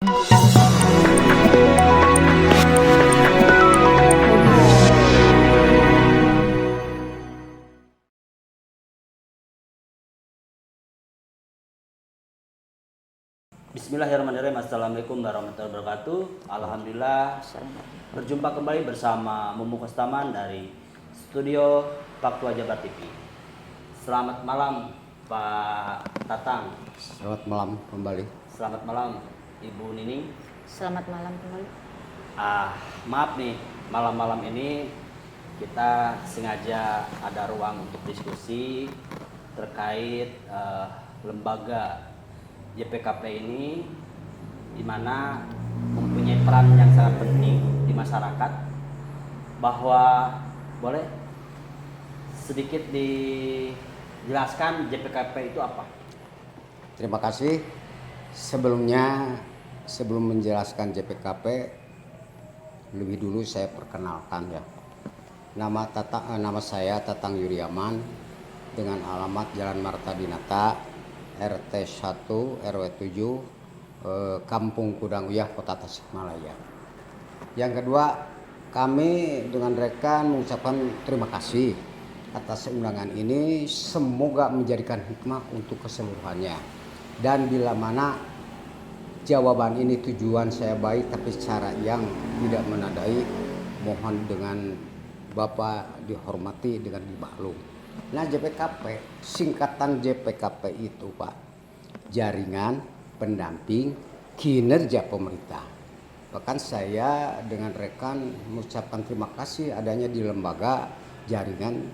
Bismillahirrahmanirrahim. Assalamualaikum warahmatullahi wabarakatuh. Alhamdulillah berjumpa kembali bersama Mumu Kostaman dari studio Faktua Jabar TV. Selamat malam Pak Tatang. Selamat malam kembali. Selamat malam Ibu Nining. Selamat malam kembali. Maaf nih, malam-malam ini kita sengaja ada ruang untuk diskusi terkait lembaga JPKP ini, di mana mempunyai peran yang sangat penting di masyarakat. Bahwa boleh sedikit dijelaskan JPKP itu apa? Terima kasih. Sebelum menjelaskan JPKP, lebih dulu saya perkenalkan ya. Nama saya Tatang Yuriaman dengan alamat Jalan Marta Dinata, RT 1 RW 7, Kampung Kudang Uyah, Kota Tasikmalaya. Yang kedua, kami dengan rekan mengucapkan terima kasih atas undangan ini. Semoga menjadikan hikmah untuk keseluruhannya. Dan bila mana jawaban ini tujuan saya baik tapi cara yang tidak menandai, mohon dengan Bapak dihormati dengan dimaklum. Nah, JPKP, singkatan JPKP itu Pak, Jaringan Pendamping Kinerja Pemerintah. Bahkan saya dengan rekan mengucapkan terima kasih adanya di lembaga Jaringan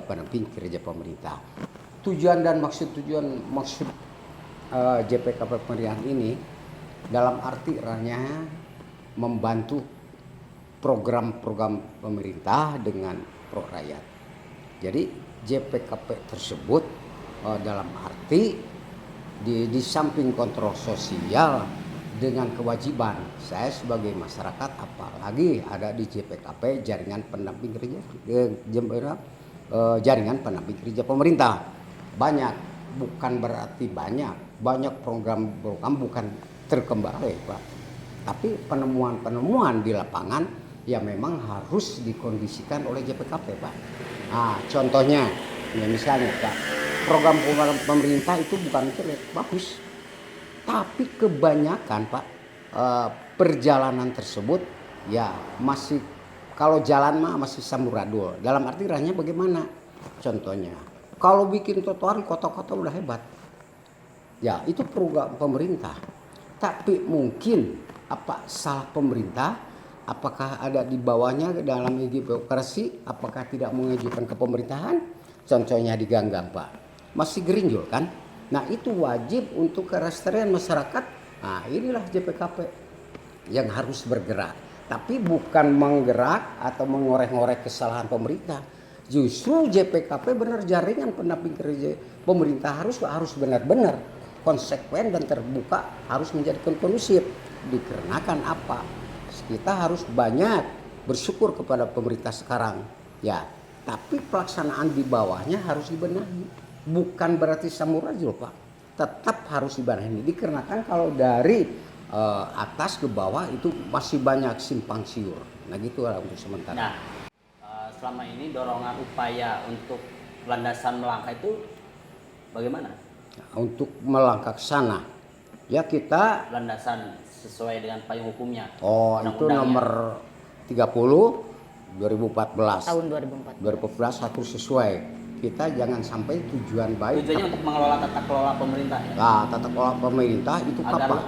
Pendamping Kinerja Pemerintah. Tujuan dan maksud JPKP pemerintahan ini dalam arti rannya membantu program-program pemerintah dengan pro rakyat. Jadi JPKP tersebut dalam arti di samping kontrol sosial dengan kewajiban saya sebagai masyarakat, apalagi ada di JPKP Jaringan Pendamping Kerja Jaringan Pendamping Kerja Pemerintah. Banyak, bukan berarti banyak program bukan terkembali Pak, tapi penemuan di lapangan ya memang harus dikondisikan oleh JPKP Pak. Nah, contohnya, ya misalnya Pak, program pemerintah itu bukan jelek, bagus. Tapi kebanyakan Pak, perjalanan tersebut ya masih, kalau jalan mah masih samburadul. Dalam arti rannya bagaimana? Contohnya, kalau bikin trotoar di kota-kota udah hebat. Ya, itu program pemerintah. Tapi mungkin apa salah pemerintah? Apakah ada di bawahnya dalam birokrasi? Apakah tidak mengajukan ke pemerintahan? Contohnya di Ganggang Pak, masih gerinjol kan? Nah, itu wajib untuk kelestarian masyarakat. Nah, inilah JPKP yang harus bergerak. Tapi bukan menggerak atau mengorek-ngorek kesalahan pemerintah. Justru JPKP benar Jaringan Pendamping Kerja Pemerintah harus benar-benar konsekuen dan terbuka, harus menjadikan kondusif. Dikarenakan apa? Kita harus banyak bersyukur kepada pemerintah sekarang ya, tapi pelaksanaan di bawahnya harus dibenahi. Bukan berarti samurajul Pak, tetap harus dibenahi. Dikarenakan kalau dari atas ke bawah itu masih banyak simpang siur. Nah, gitulah untuk sementara. Nah, selama ini dorongan upaya untuk landasan melangkah itu bagaimana? Untuk melangkah ke sana ya, kita landasan sesuai dengan payung hukumnya. Oh, itu nomor 30 2014. Tahun 2014 harus sesuai. Kita jangan sampai tujuan baik. Tujuannya untuk mengelola tata kelola pemerintah ya. Nah, tata kelola pemerintah itu apa?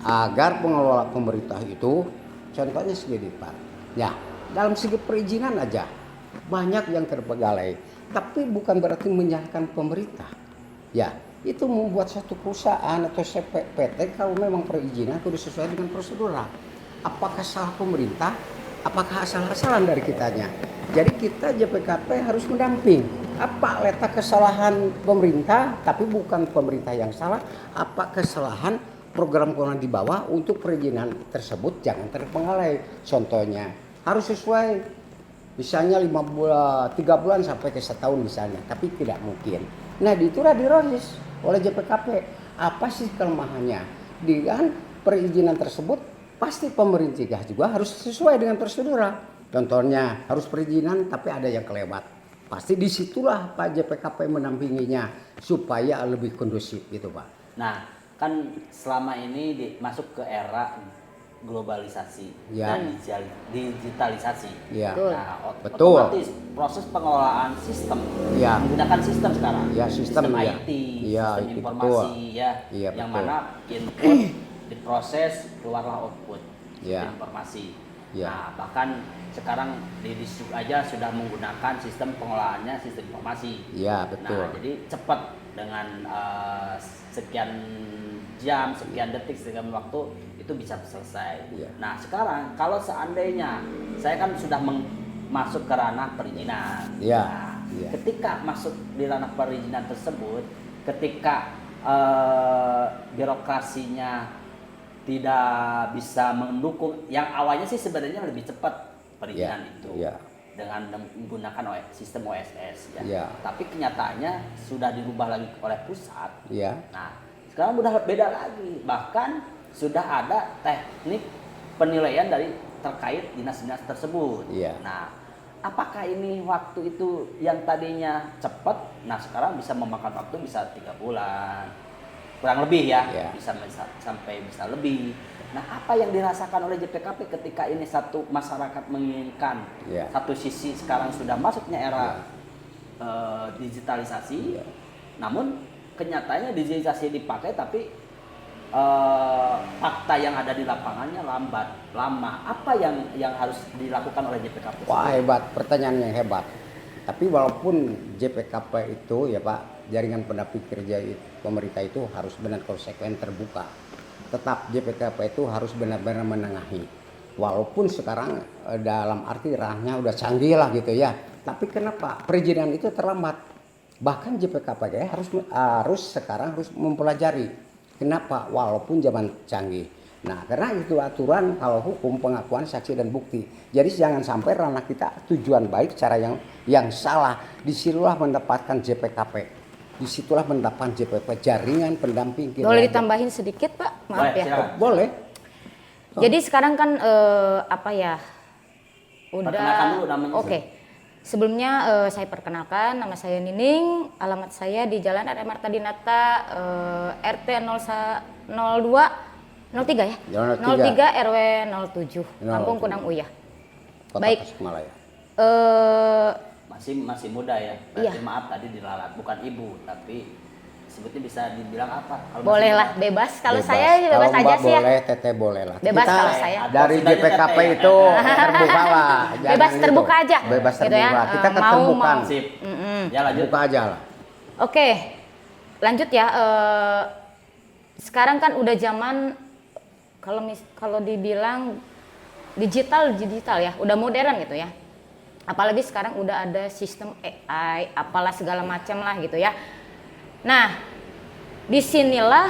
Agar pengelola pemerintah itu, contohnya segini Pak. Ya, dalam segi perizinan aja banyak yang terbegalai. Tapi bukan berarti menyalahkan pemerintah. Ya, itu membuat satu perusahaan atau PT kalau memang perizinan sudah sesuai dengan prosedur. Apakah salah pemerintah? Apakah asal-asalan dari kitanya? Jadi kita JPKP harus mendamping. Apa letak kesalahan pemerintah? Tapi bukan pemerintah yang salah. Apa kesalahan program di bawah untuk perizinan tersebut jangan terpengaruhi. Contohnya harus sesuai. Misalnya 3 bulan sampai ke 1 tahun misalnya. Tapi tidak mungkin. Nah, itulah dirosis oleh JPKP. Apa sih kelemahannya? dengan perizinan tersebut pasti pemerintah juga harus sesuai dengan prosedur. Contohnya harus perizinan tapi ada yang kelewat. Pasti disitulah Pak JPKP menampinginya supaya lebih kondusif gitu Pak. Nah, kan selama ini masuk ke era globalisasi Ya. dan digitalisasi. Ya. Betul. Nah, Betul. otomatis proses pengelolaan sistem Ya. menggunakan sistem sekarang. Ya, sistem, ya. IT, Ya, sistem itu informasi ya, Iya, yang betul. mana input diproses keluarlah output Ya. informasi. Ya. Nah, bahkan sekarang di distrik aja sudah menggunakan sistem pengelolaannya sistem informasi. Ya, betul. Nah, jadi cepat dengan sekian jam, sekian detik, sekian waktu itu bisa selesai. Ya. Nah, sekarang kalau seandainya saya kan sudah masuk ke ranah perizinan. Ya. Nah, Ya. ketika masuk di ranah perizinan tersebut, ketika birokrasinya tidak bisa mendukung, yang awalnya sih sebenarnya lebih cepat perizinan Ya. itu Ya. dengan menggunakan sistem OSS ya. Ya. Tapi kenyataannya sudah dirubah lagi oleh pusat. Ya. Nah, sekarang udah beda lagi. Bahkan sudah ada teknik penilaian dari terkait dinas-dinas tersebut. Iya. Nah, apakah ini waktu itu yang tadinya cepat, nah sekarang bisa memakan waktu bisa 3 bulan. Kurang lebih ya, Iya. bisa sampai bisa lebih. Nah, apa yang dirasakan oleh JPKP ketika ini satu masyarakat menginginkan, Iya. satu sisi sekarang sudah masuknya era digitalisasi, Iya. namun kenyataannya digitalisasi dipakai tapi fakta yang ada di lapangannya lama. Apa yang harus dilakukan oleh JPKP? Wah, hebat, pertanyaan yang hebat. Tapi walaupun JPKP itu ya Pak, jaringan pendamping kerja pemerintah itu harus benar konsekuen terbuka. Tetap JPKP itu harus benar-benar menengahi. Walaupun sekarang dalam arti ranahnya udah canggih lah gitu ya. Tapi kenapa perizinan itu terlambat? Bahkan JPKP harus sekarang harus mempelajari. Kenapa? Walaupun zaman canggih. Nah, karena itu aturan kalau hukum pengakuan saksi dan bukti. Jadi jangan sampai ranah kita tujuan baik cara yang salah. Disitulah mendapatkan JPKP. Disitulah mendapatkan JPP, jaringan pendamping kinerja. Boleh ditambahin sedikit Pak? Maaf Boleh, ya. silakan. Boleh. Jadi sekarang kan apa ya? Perkenalkan dulu namanya. Oke. Sebelumnya saya perkenalkan, nama saya Nining, alamat saya di Jalan R.M. Marta Dinata, RT 02 03 ya? Jalan 03 RW 07, 07. Kampung Kunang Uyah. Kota Baik. Tasikmalaya. Masih muda ya. Berarti Iya. maaf tadi diralat, bukan ibu, tapi sebutnya bisa dibilang apa? Kalau Boleh masih lah, muda. bebas. Kalau Bebas. saya bebas Kalau aja Mbak sih ya. boleh, Teteh boleh lah. Bebas Kita kalau saya. dari Sidangnya JPKP Teteh. itu terbuka lah. Jangan Bebas itu. terbuka aja. Bebas gitu ya. terbuka. Kita Mau- keterbukaan. mau. Sip. Mm-mm. Ya lanjut. Buka aja lah. Oke, lanjut ya. Sekarang kan udah zaman kalau dibilang digital ya, udah modern gitu ya. Apalagi sekarang udah ada sistem AI, apalah segala macam lah gitu ya. Nah, disinilah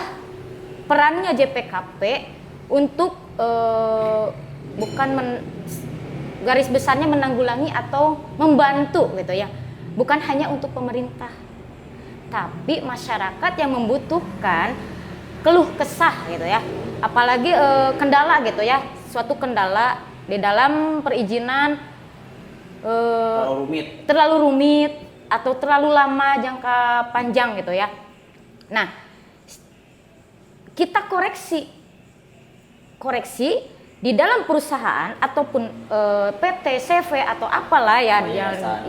perannya JPKP untuk garis besarnya menanggulangi atau membantu gitu ya. Bukan hanya untuk pemerintah, tapi masyarakat yang membutuhkan keluh kesah gitu ya. Apalagi kendala gitu ya, suatu kendala di dalam perizinan terlalu rumit atau terlalu lama jangka panjang gitu ya. Nah, kita koreksi di dalam perusahaan ataupun PT, CV atau apalah ya,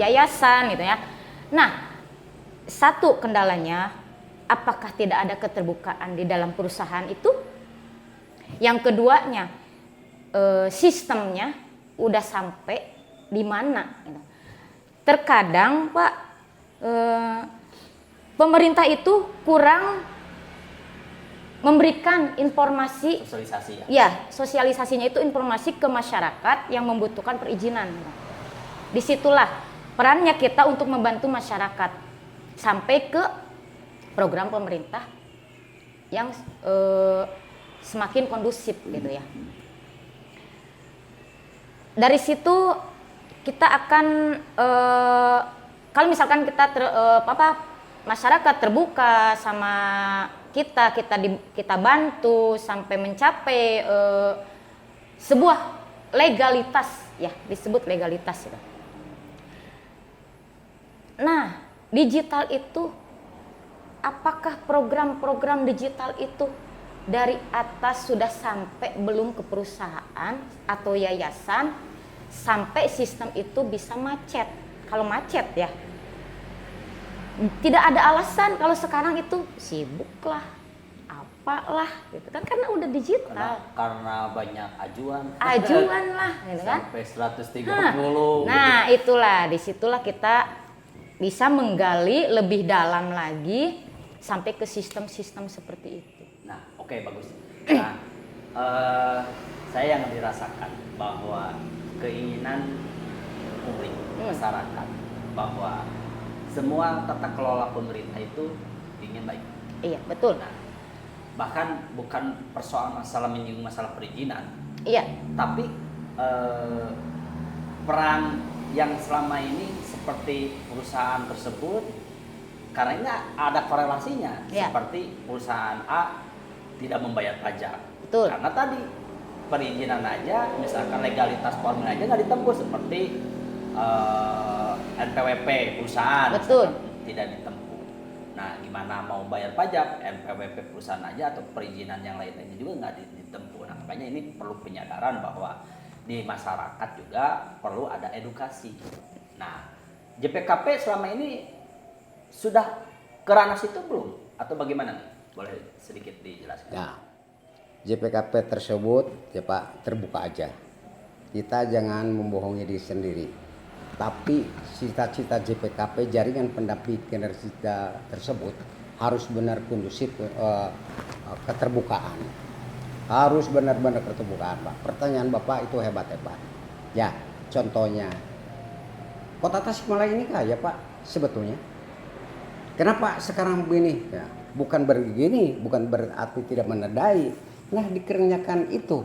yayasan gitu ya. Nah, satu kendalanya, apakah tidak ada keterbukaan di dalam perusahaan itu? Yang keduanya, sistemnya udah sampai di mana? Gitu. Terkadang Pak, pemerintah itu kurang memberikan informasi. Sosialisasi ya. Ya, sosialisasinya itu informasi ke masyarakat yang membutuhkan perizinan. Disitulah perannya kita untuk membantu masyarakat sampai ke program pemerintah yang semakin kondusif gitu ya. Dari situ kita akan kalau misalkan kita masyarakat terbuka sama kita bantu sampai mencapai sebuah legalitas, ya disebut legalitas itu. Nah, digital itu, apakah program-program digital itu dari atas sudah sampai belum ke perusahaan atau yayasan sampai sistem itu bisa macet? Kalau macet ya, tidak ada alasan kalau sekarang itu sibuk lah, apalah gitu kan, karena udah digital. Karena banyak ajuan Lah, gitu kan? sampai 130. Nah, itulah disitulah kita bisa menggali lebih dalam lagi sampai ke sistem-sistem seperti itu. Nah, oke, bagus. Nah, saya yang dirasakan bahwa keinginan publik masyarakat bahwa semua tata kelola pemerintah itu ingin baik. Iya, betul. Nah, bahkan bukan persoalan masalah menyinggung masalah perizinan, Iya, tapi peran yang selama ini seperti perusahaan tersebut, karena ini ada korelasinya, Ya. seperti perusahaan A tidak membayar pajak. Betul. Karena tadi perizinan aja, misalkan legalitas formil aja nggak ditempuh, seperti NPWP perusahaan. Betul. Misalkan, tidak ditempuh. Nah, gimana mau bayar pajak, NPWP perusahaan aja atau perizinan yang lainnya juga nggak ditempuh. Nah, makanya ini perlu penyadaran bahwa di masyarakat juga perlu ada edukasi. Nah, JPKP selama ini sudah ke ranah situ belum? Atau bagaimana nih? Boleh sedikit dijelaskan? Nah, JPKP tersebut ya Pak terbuka aja. Kita jangan membohongi diri sendiri. Tapi cita-cita JPKP jaringan pendamping generasi tersebut harus benar kondusif keterbukaan. Harus benar-benar keterbukaan, Pak. Pertanyaan Bapak itu hebat-hebat. Ya, contohnya Kota Tasikmalaya ini kaya Pak sebetulnya. Kenapa sekarang begini? Ya, bukan begini, bukan berarti tidak menandai. Nah, dikarenakan itu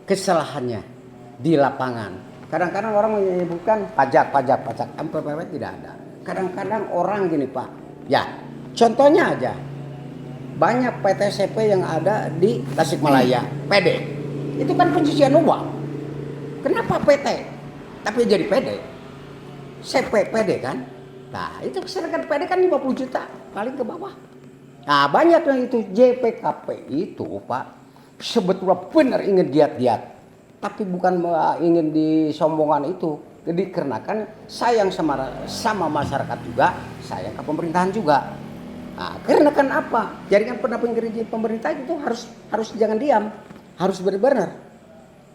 kesalahannya di lapangan. Kadang-kadang orang menyebutkan pajak, MPWP tidak ada. Kadang-kadang orang gini Pak. Ya, contohnya aja. Banyak PTCP yang ada di Tasikmalaya, PD. Itu kan pencucian uang. Kenapa PT? Tapi jadi PD. CP PD kan? Nah, itu sedangkan PD kan 50 juta, paling ke bawah. Nah, banyak yang itu JPKP itu, Pak. Sebetulnya benar ingin giat-giat. Tapi bukan ingin disombongan itu. Jadi dikarenakan sayang sama masyarakat juga, sayang ke pemerintahan juga. Nah, karena kan apa? Jaringan pendamping pemerintah itu harus jangan diam, harus benar-benar.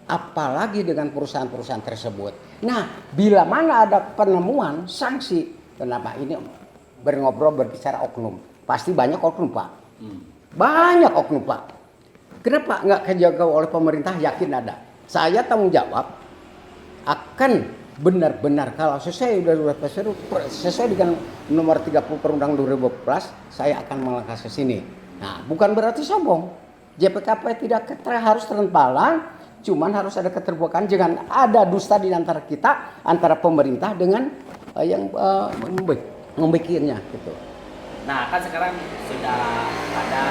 Apalagi dengan perusahaan-perusahaan tersebut. Nah, bila mana ada penemuan sanksi, kenapa ini berbicara oknum? Pasti banyak oknum Pak. Banyak oknum Pak. Kenapa nggak kejaga oleh pemerintah? Yakin ada. Saya tanggung jawab akan benar-benar kalau sesuai dengan nomor 30 Perundang 2012 saya akan melangkah ke sini. Nah, bukan berarti sombong. JPKP tidak harus terempalang, cuman harus ada keterbukaan, jangan ada dusta di antara kita, antara pemerintah dengan yang membikinnya gitu. Nah, kan sekarang sudah ada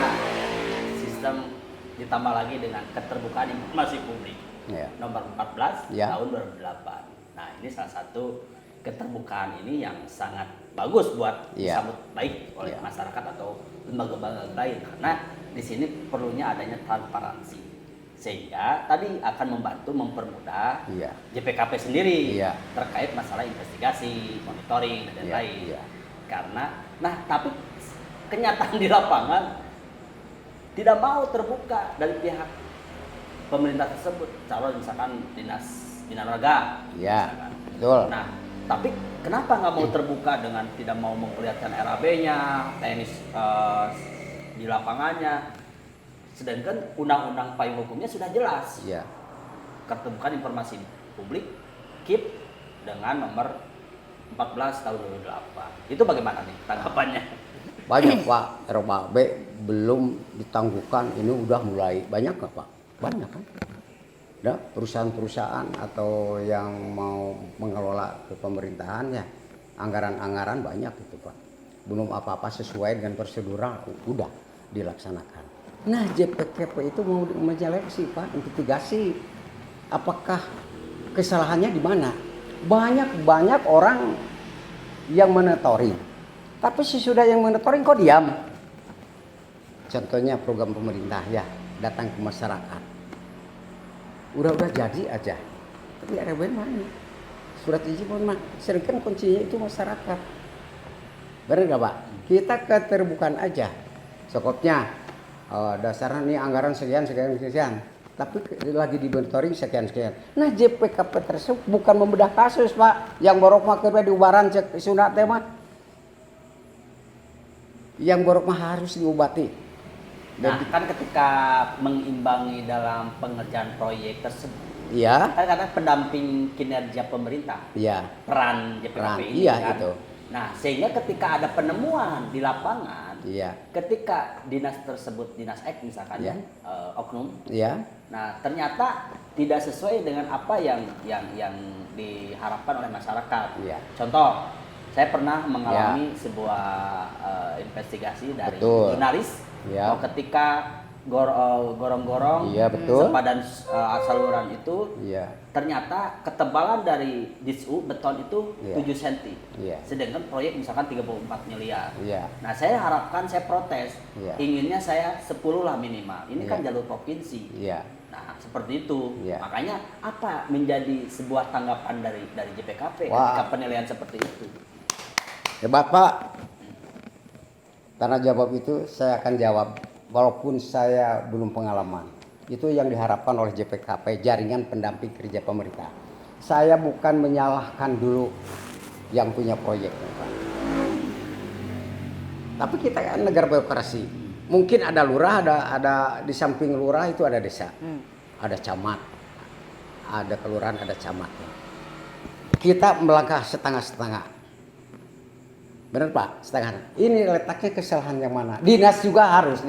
sistem ditambah lagi dengan keterbukaan informasi publik. Ya. Nomor 14 Ya. tahun 2008. Nah, ini salah satu keterbukaan ini yang sangat bagus buat Ya. disambut baik oleh Ya. masyarakat atau lembaga-lembaga lain, karena di sini perlunya adanya transparansi sehingga tadi akan membantu mempermudah Ya. JPKP sendiri Ya. terkait masalah investigasi, monitoring dan Ya. lain-lain. Ya. Karena tapi kenyataan di lapangan tidak mau terbuka dari pihak pemerintah tersebut, calon misalkan dinas bina marga. Ya, misalkan. betul. Nah, tapi kenapa nggak mau terbuka dengan tidak mau memperlihatkan RAB-nya, teknis di lapangannya, sedangkan undang-undang payung hukumnya sudah jelas. Ya. Keterbukaan informasi publik KIP dengan nomor 14 tahun 2008. Itu bagaimana nih tanggapannya? Banyak Pak, ROB belum ditangguhkan, ini udah mulai banyak nggak Pak? Banyak kan? Ada perusahaan-perusahaan atau yang mau mengelola ke pemerintahan ya, anggaran-anggaran banyak gitu Pak. Belum apa-apa sesuai dengan prosedural, udah. dilaksanakan. Nah, JPKP itu mau menyeleksi Pak, investigasi apakah kesalahannya di mana. Banyak orang yang monitoring, tapi sesudah yang monitoring kok diam. Contohnya program pemerintah ya, datang ke masyarakat. Udah jadi aja, tapi RW mana? Surat izin mana? Sedangkan kuncinya itu masyarakat. Benar nggak Pak? Kita keterbukaan aja. Sokopnya dasarnya nih anggaran sekian. Tapi lagi di monitoring sekian. Nah JPKP tersebut bukan membedah kasus Pak. Yang borok mah kerja di ubaran cek sunat mah. Yang borok mah harus diobati. Nah, kan ketika mengimbangi dalam pengerjaan proyek tersebut, Iya. kan karena pendamping kinerja pemerintah, Iya. peran JPKP ini Iya kan. itu. Nah, sehingga ketika ada penemuan di lapangan, Iya. ketika dinas tersebut, dinas X misalkan Iya. oknum, Iya. nah ternyata tidak sesuai dengan apa yang diharapkan oleh masyarakat. Iya. Contoh, saya pernah mengalami sebuah investigasi dari Betul. jurnalis. Ya. Bahwa ketika gorong-gorong Iya, betul. sepadan saluran itu, Iya. ternyata ketebalan dari disu beton itu Iya. 7 cm. Iya. Sedangkan proyek misalkan 34 miliar. Iya. Nah, saya harapkan, saya protes. Iya. Inginnya saya 10 lah minimal. Ini kan Iya. jalur provinsi. Iya. Nah, seperti itu. Iya. Makanya apa menjadi sebuah tanggapan dari JPKP Wah. ketika penilaian seperti itu? Hebat Pak. Karena jawab itu saya akan jawab walaupun saya belum pengalaman. Itu yang diharapkan oleh JPKP, Jaringan Pendamping Kerja Pemerintah. Saya bukan menyalahkan dulu yang punya proyek, Pak. Tapi kita kan negara birokrasi. Mungkin ada lurah, ada di samping lurah itu ada desa. Ada camat. Ada kelurahan, ada camat. Kita melangkah setengah-setengah. Benar Pak, setengah. Ini letaknya kesalahan yang mana? Dinas juga harus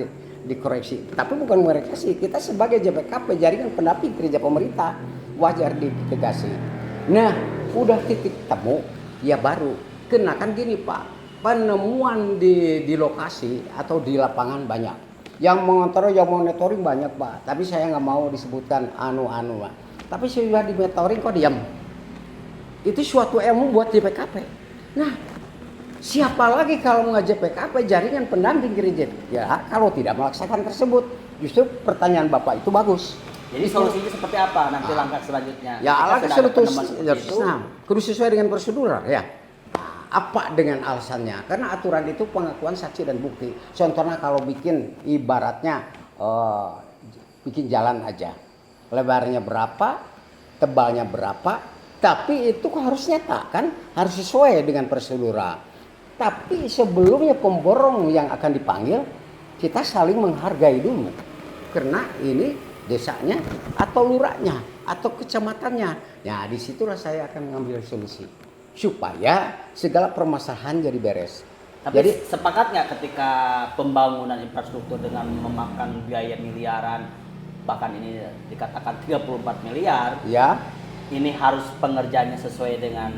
dikoreksi. Tapi bukan merekresi. Kita sebagai JPKP, Jaringan Pendamping Kerja Pemerintah, wajar diintegrasi. Nah, udah titik temu, ya baru. Kenakan gini Pak, penemuan di lokasi atau di lapangan banyak. Yang monitoring banyak Pak. Tapi saya nggak mau disebutkan anu-anu Pak. Tapi sudah di monitoring kok diam. Itu suatu ilmu buat JPKP. Nah, siapa lagi kalau nggak JPKP, Jaringan Pendamping Kerja? Ya, kalau tidak melaksanakan tersebut, justru pertanyaan Bapak itu bagus. Jadi solusinya seperti apa nanti langkah selanjutnya? Ya, Ketika alangkah sudah ada penemuan kudu sesuai dengan prosedur ya. Apa dengan alasannya? Karena aturan itu pengakuan saksi dan bukti. Contohnya kalau bikin ibaratnya bikin jalan aja, lebarnya berapa, tebalnya berapa, tapi itu harus nyata kan, harus sesuai dengan prosedur. Tapi sebelumnya pemborong yang akan dipanggil, kita saling menghargai dulu. Karena ini desanya atau lurahnya atau kecamatannya. Ya, disitulah saya akan mengambil solusi. Supaya segala permasalahan jadi beres. Tapi Jadi sepakat nggak ketika pembangunan infrastruktur dengan memakan biaya miliaran, bahkan ini dikatakan 34 miliar, ya, ini harus pengerjaannya sesuai dengan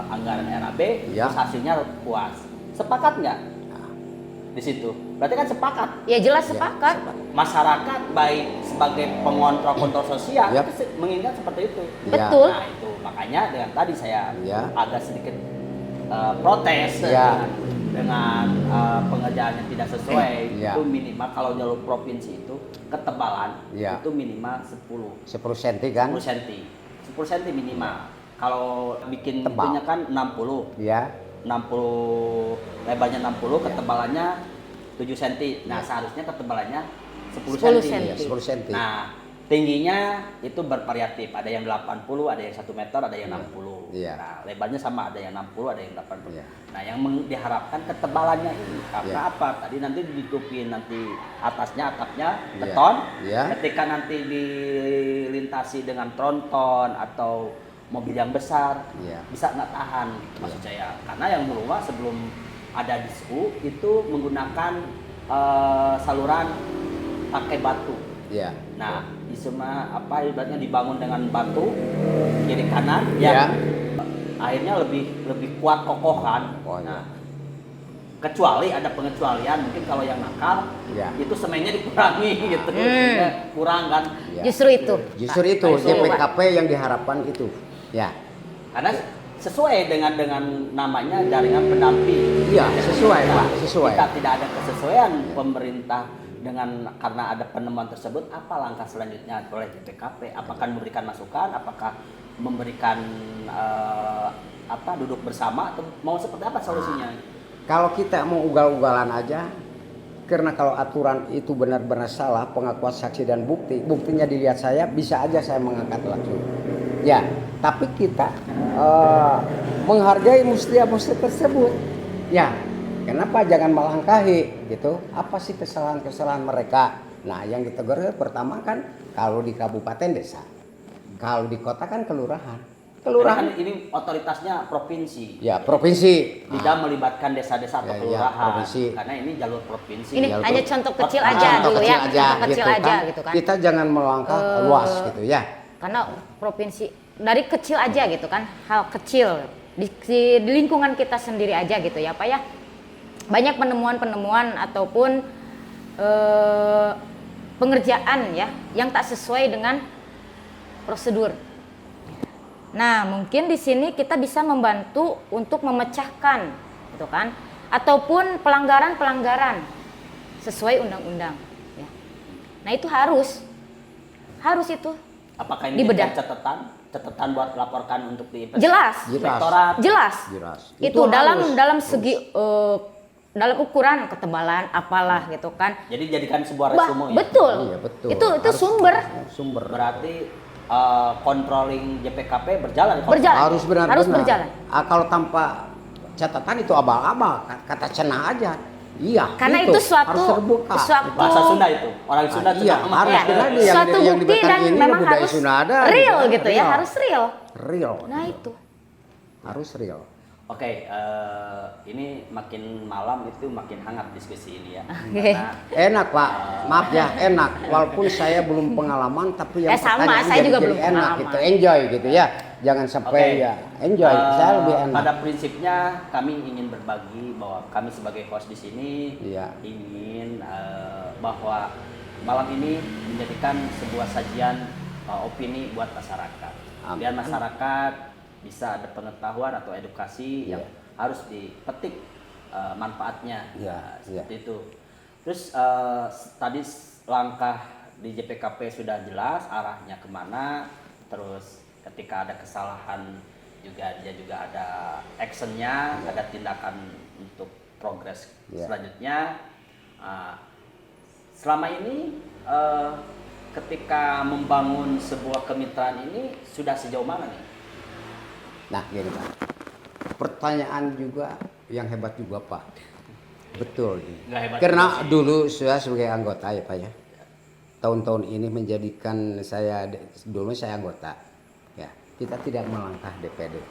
anggaran RAB, Ya. terus hasilnya puas. Sepakat nggak di situ? Berarti kan sepakat. Ya jelas Ya, sepakat. Masyarakat baik sebagai pengontrol kontrol sosial Ya. itu mengingat seperti itu. Ya. Betul. Nah itu makanya dengan tadi saya Ya. agak sedikit protes Ya. dengan pengerjaannya tidak sesuai. Ya. Itu minimal kalau jalur provinsi itu ketebalan Ya. itu minimal 10 10 cm kan? 10 cm. 10 cm minimal. Kalau bikin Tebal. itunya kan 60. Ya. 60 lebarnya 60, ketebalannya 7 cm. Nah, seharusnya ketebalannya 10 10 cm. Ya, 10 cm. Nah, tingginya itu bervariatif. Ada yang 80, ada yang 1 meter, ada yang 60. Iya. Nah, lebarnya sama, ada yang 60, ada yang 80. Iya. Nah, yang diharapkan ketebalannya ini. Karena Iya. apa? Tadi nanti ditutupin nanti atasnya, atapnya Iya. beton. Iya. Ketika nanti dilintasi dengan tronton atau mobil yang besar, Iya. bisa nggak tahan maksud saya. Karena yang rumah sebelum ada disu itu menggunakan saluran pakai batu. Ya. Nah, disu mah apa ibaratnya dibangun dengan batu kiri kanan Ya. ya. Akhirnya lebih kuat kokoh kan. Oh, iya. Nah, kecuali ada pengecualian, mungkin kalau yang nakal Ya. itu semennya dikurangi gitu, sehingga kurang kan. Ya. Justru itu. Justru itu Nah, itu, JPKP yang diharapkan itu. Ya. Karena sesuai dengan namanya jaringan pendamping. Iya, sesuai, Pak, sesuai. Jika tidak ada kesesuaian pemerintah dengan karena ada penemuan tersebut, apa langkah selanjutnya oleh JPKP? Apakah memberikan masukan? Apakah memberikan duduk bersama atau mau seperti apa solusinya? Kalau kita mau ugal-ugalan aja, karena kalau aturan itu benar-benar salah, pengakuan saksi dan buktinya dilihat saya, bisa aja saya mengangkat langsung. Ya, tapi kita menghargai musti tersebut. Ya, kenapa jangan melangkahi gitu? Apa sih kesalahan-kesalahan mereka? Nah, yang ditegur pertama kan kalau di kabupaten desa, kalau di kota kan kelurahan. Kelurahan ini otoritasnya provinsi. Ya, provinsi. Tidak melibatkan desa-desa atau Ya, kelurahan. provinsi. Karena ini jalur provinsi. Ini Jalur hanya contoh kecil aja dulu ya, contoh kecil aja gitu kan. Kita jangan melangkah luas gitu ya. Karena provinsi dari kecil aja gitu kan, hal kecil di lingkungan kita sendiri aja gitu ya Pak ya. Banyak penemuan-penemuan ataupun pengerjaan ya yang tak sesuai dengan prosedur. Nah, mungkin di sini kita bisa membantu untuk memecahkan gitu kan, ataupun pelanggaran-pelanggaran sesuai undang-undang ya. Nah, itu harus itu Apakah ini dibedah. catatan buat laporkan untuk di Jelas. inspektorat? Jelas. Itu harus. dalam segi dalam ukuran ketebalan apalah gitu kan. Jadi jadikan sebuah resume ya. Betul. Iya, betul. Itu Harus sumber. Berarti controlling JPKP berjalan. Berjalan. Harus benar-benar. Harus berjalan. Kalau tanpa catatan itu abal-abal, kata cenah aja. Iya. Karena gitu. itu suatu harus terbuka. Bahasa Sunda itu. Orang Sunda Iya, cuma harus Ya, benar nih suatu yang bukti diberikan dan ini memang budaya harus Sunda ada. real kan? gitu ya, harus real. Real. Nah itu. Harus real. Oke, ini makin malam itu makin hangat diskusi ini ya. Oke. Karena Enak Pak, maaf ya enak. Walaupun saya belum pengalaman, tapi yang sama, pertanyaan saya juga jadi belum enak pengalaman. gitu, enjoy gitu ya. Jangan sampai Oke. ya enjoy. Saya lebih enak. Pada prinsipnya kami ingin berbagi bahwa kami sebagai host di sini Iya. ingin bahwa malam ini menjadikan sebuah sajian opini buat masyarakat. Amin. Biar masyarakat bisa ada pengetahuan atau edukasi yang harus dipetik manfaatnya. Iya, Seperti itu. Terus tadi langkah di JPKP sudah jelas arahnya kemana. Terus ketika ada kesalahan dia juga ada actionnya, ada tindakan untuk progres selanjutnya. Selama ini ketika membangun sebuah kemitraan ini sudah sejauh mana nih? Nah, gini Pak. Pertanyaan juga yang hebat juga Pak. Betul ini. Nggak hebat Karena juga sih. dulu saya sebagai anggota ya Pak ya. Tahun-tahun ini menjadikan saya dulu saya anggota. Ya, kita tidak melangkah DPD.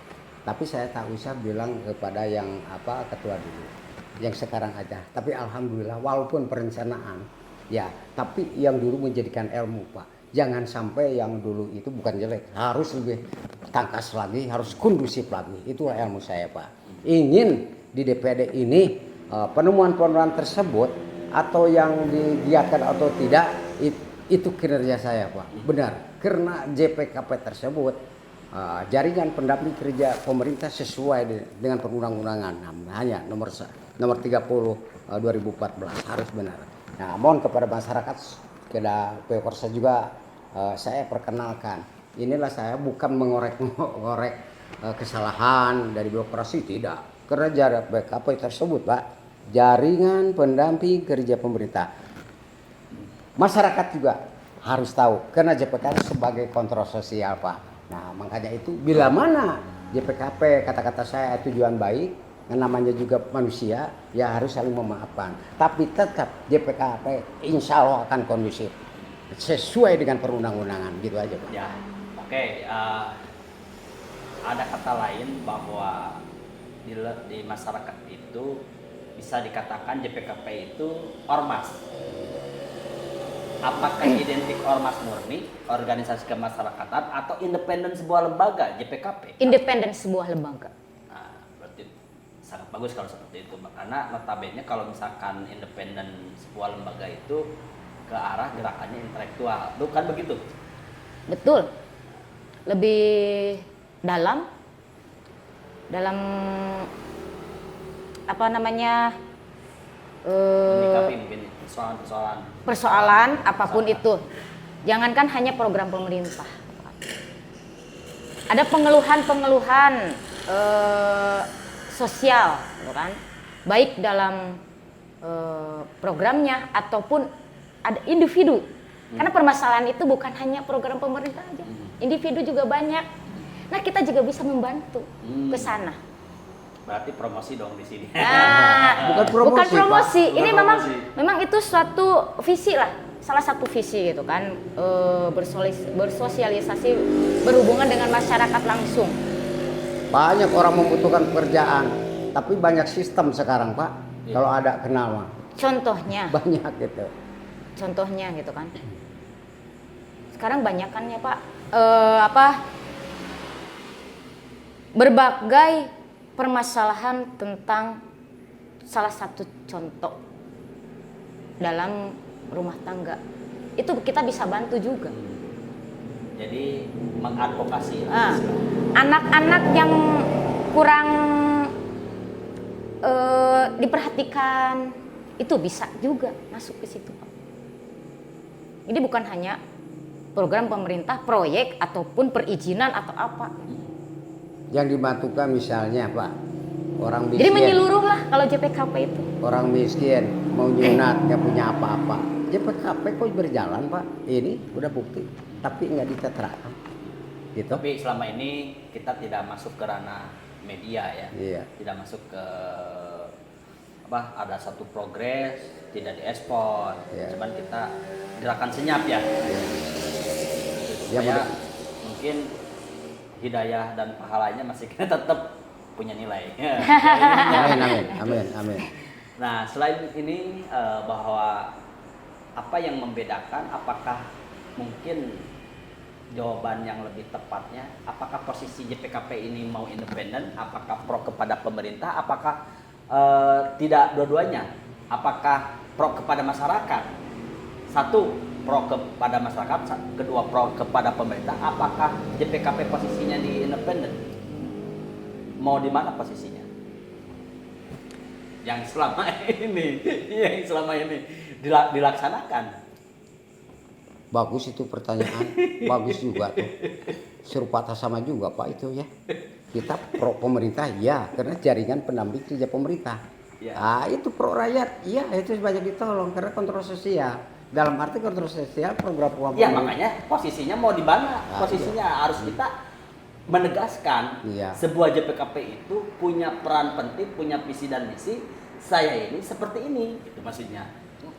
Tapi saya tak usah bilang kepada yang ketua dulu. Yang sekarang aja. Tapi alhamdulillah walaupun perencanaan ya, tapi yang dulu menjadikan ilmu Pak. Jangan sampai yang dulu itu bukan jelek, harus lebih tangkas lagi, harus kondusif lagi. Itulah ilmu saya Pak. Ingin di DPD ini penemuan-penemuan tersebut atau yang digiatkan atau tidak itu kinerja saya Pak. Benar, karena JPKP tersebut jaringan pendamping kerja pemerintah sesuai dengan perundang-undangan namanya nomor 30 2014 harus benar. Nah, mohon kepada masyarakat kepada pemirsa juga saya perkenalkan. Inilah saya bukan mengorek kesalahan dari birokrasi, tidak. Karena jarak BKP tersebut Pak, jaringan pendamping kerja pemerintah. Masyarakat juga harus tahu karena JPKP sebagai kontrol sosial Pak. Nah, makanya itu bila mana JPKP kata-kata saya tujuan baik, namanya juga manusia, ya harus saling memaafkan. Tapi tetap JPKP insya Allah akan kondusif sesuai dengan perundang-undangan gitu aja Pak. Ya, oke. Ada kata lain bahwa di masyarakat itu bisa dikatakan JPKP itu ormas. Apakah identik ormas murni, organisasi kemasyarakatan, atau independen sebuah lembaga JPKP? Independen sebuah lembaga. Nah, berarti sangat bagus kalau seperti itu, karena notabene kalau misalkan independen sebuah lembaga itu ke arah gerakannya intelektual, bukan begitu? Betul. Lebih dalam apa namanya Menyikapi mungkin persoalan apapun itu. Jangankan hanya program pemerintah. Ada pengeluhan-pengeluhan sosial, gitu kan? Baik dalam programnya ataupun ada individu. Karena permasalahan itu bukan hanya program pemerintah aja. Individu juga banyak. Nah, kita juga bisa membantu ke sana. Berarti promosi dong di sini. Nah, Bukan promosi, bukan promosi. Pak. Ini Bukan memang promosi. memang itu suatu visi lah. Salah satu visi gitu kan, bersosialisasi berhubungan dengan masyarakat langsung. Banyak orang membutuhkan pekerjaan, tapi banyak sistem sekarang, Pak. Iya. Kalau ada kenal mah Contohnya banyak gitu. Contohnya gitu kan. Sekarang banyak kan ya Pak, berbagai permasalahan tentang salah satu contoh dalam rumah tangga. Itu kita bisa bantu juga. Jadi mengadvokasi. Anak-anak yang kurang diperhatikan itu bisa juga masuk ke situ Pak. Jadi bukan hanya program pemerintah, proyek ataupun perizinan atau apa. Yang dibantukan misalnya, Pak, orang miskin. Jadi menyeluruh lah kalau JPKP itu. Orang miskin mau nyunat nggak punya apa-apa. JPKP kok berjalan, Pak. Ini udah bukti, tapi nggak diterapkan. Gitu. Tapi selama ini kita tidak masuk ke ranah media ya. Iya. Tidak masuk ke ada satu progres tidak diekspor. Iya. Cuman kita gerakan senyap ya. Ya, Supaya mungkin hidayah dan pahalanya masih tetap punya nilai. Amin. Nah, selain ini bahwa apa yang membedakan, apakah mungkin jawaban yang lebih tepatnya, apakah posisi JPKP ini mau independen, apakah pro kepada pemerintah, apakah tidak dua-duanya, apakah pro kepada masyarakat, satu pro kepada masyarakat, kedua pro kepada pemerintah, apakah JPKP posisinya di independen, mau di mana posisinya? Yang selama ini dilaksanakan. Bagus itu pertanyaan, bagus juga tuh. Serupa sama juga Pak itu ya. Kita pro pemerintah ya, karena jaringan pendamping kerja pemerintah. Ya. Ah itu pro rakyat, iya itu banyak ditolong karena kontrol sosial. Dalam arti kontrol sosial program Ya makanya posisinya mau di mana? Posisinya harus kita menegaskan sebuah JPKP itu punya peran penting, punya visi dan misi. Saya ini seperti ini, itu maksudnya.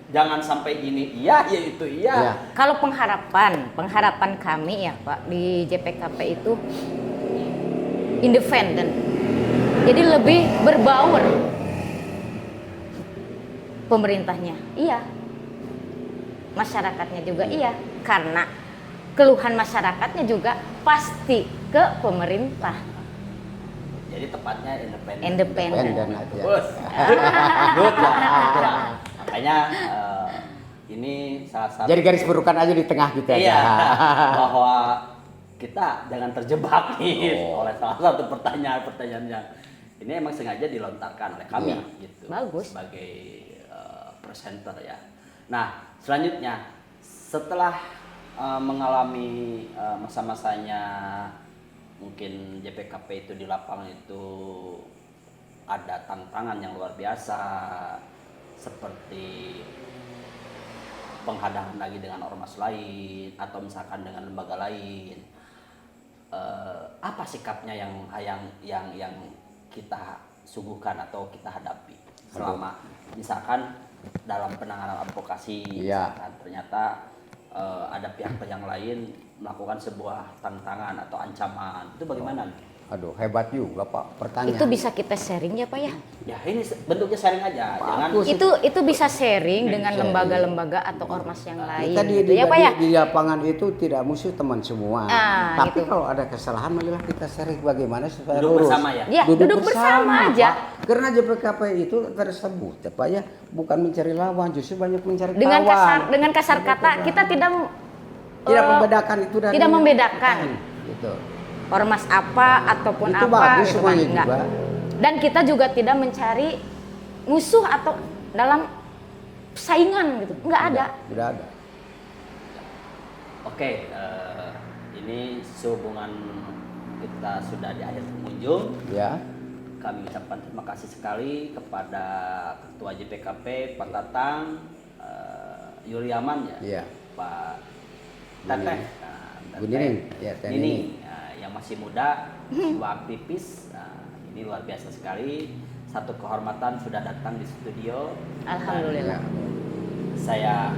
Jangan sampai ini iya, ya itu iya. Kalau pengharapan kami ya Pak di JPKP itu independen. Jadi lebih berbaur pemerintahnya. Iya. Masyarakatnya juga iya, karena keluhan masyarakatnya juga pasti ke pemerintah. Jadi tepatnya Independen. Bos. Good lah. Makanya ini salah satu. Jadi garis burukan aja di tengah gitu iya, aja. bahwa kita jangan terjebak nih oleh salah satu pertanyaan yang ini emang sengaja dilontarkan oleh kami gitu. Bagus. Sebagai presenter ya. Nah, selanjutnya setelah mengalami masa-masanya mungkin JPKP itu di lapangan itu ada tantangan yang luar biasa seperti penghadangan lagi dengan ormas lain atau misalkan dengan lembaga lain, apa sikapnya yang kita suguhkan atau kita hadapi selama misalkan dalam penanganan advokasi misalkan ternyata ada pihak yang lain melakukan sebuah tantangan atau ancaman, itu bagaimana? Aduh, hebat juga Pak pertanyaan. Itu bisa kita sharing ya Pak ya? Ya ini bentuknya sharing aja, jangan Bagus. Itu bisa sharing dengan Sharing. lembaga-lembaga atau ormas yang lain. Kita gitu ya Pak ya? di lapangan itu tidak musuh teman semua. Ah, Tapi gitu. kalau ada kesalahan marilah kita sharing bagaimana supaya duduk lurus. bersama ya. Ya, duduk bersama aja. Pak. Karena JPKP itu tersebut ya Pak ya, bukan mencari lawan, justru banyak mencari Dengan kawan. kasar kata kita tidak Membedakan itu dari tidak membedakan. Gitu. ormas apa ataupun Itu apa bagus gitu semuanya kan. Enggak. juga. Dan kita juga tidak mencari musuh atau dalam saingan gitu. Enggak ada. Tidak ada. Oke, ini sehubungan kita sudah di akhir pengunjung. Ya. Kami ucapkan terima kasih sekali kepada Ketua JPKP Pak Tatang, Yuri Yaman ya, Iya. Pak Bu Teteh, Nining. Teteh Bu Nining, ya, Teh Nining, Nining. yang masih muda, sebuah aktivis. Ini luar biasa sekali. Satu kehormatan sudah datang di studio. Alhamdulillah. Dan saya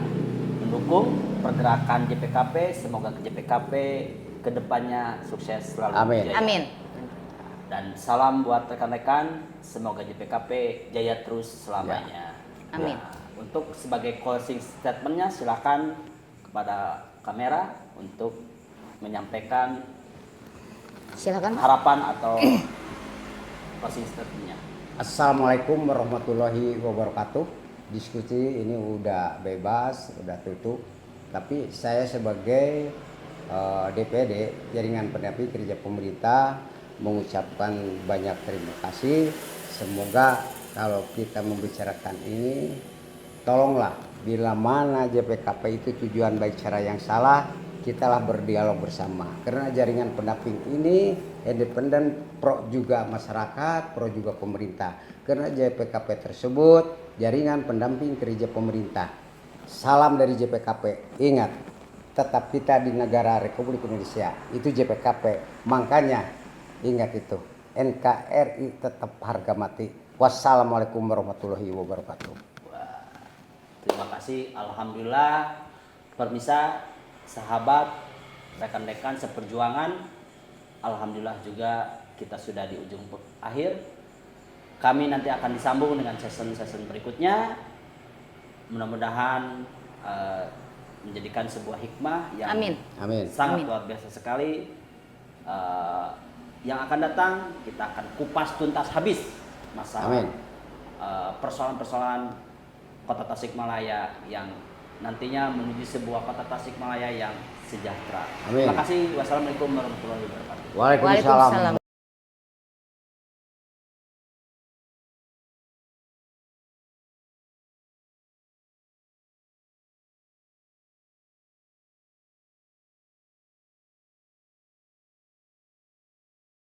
mendukung pergerakan JPKP. Semoga JPKP kedepannya sukses selalu. Amin. jaya. Amin. Dan salam buat rekan-rekan. Semoga JPKP jaya terus selamanya. Amin. Nah, untuk sebagai closing statementnya silakan kepada kamera untuk menyampaikan Silakan. Pak. harapan atau closing statementnya. Assalamualaikum warahmatullahi wabarakatuh. Diskusi ini udah bebas, udah tutup. Tapi saya sebagai DPD Jaringan Pendamping Kerja Pemerintah mengucapkan banyak terima kasih. Semoga kalau kita membicarakan ini, tolonglah bila mana JPKP itu tujuan baik cara yang salah, kitalah berdialog bersama. Karena jaringan pendamping ini independen, pro juga masyarakat, pro juga pemerintah. Karena JPKP tersebut jaringan pendamping kerja pemerintah. Salam dari JPKP. Ingat, tetap kita di negara Republik Indonesia. Itu JPKP. Makanya ingat itu. NKRI tetap harga mati. Wassalamualaikum warahmatullahi wabarakatuh. Wah, terima kasih. Alhamdulillah, permisa, sahabat, rekan-rekan seperjuangan. Alhamdulillah juga kita sudah di ujung akhir. Kami nanti akan disambung dengan session-session berikutnya. Mudah-mudahan menjadikan sebuah hikmah yang Amin. Amin. sangat Amin. luar biasa sekali. Yang akan datang kita akan kupas tuntas habis masalah Amin. persoalan-persoalan Kota Tasikmalaya yang nantinya menuju sebuah Kota Tasikmalaya yang sejahtera. Amin. Terima kasih. Wassalamualaikum warahmatullahi wabarakatuh. Waalaikumsalam. Waalaikumsalam.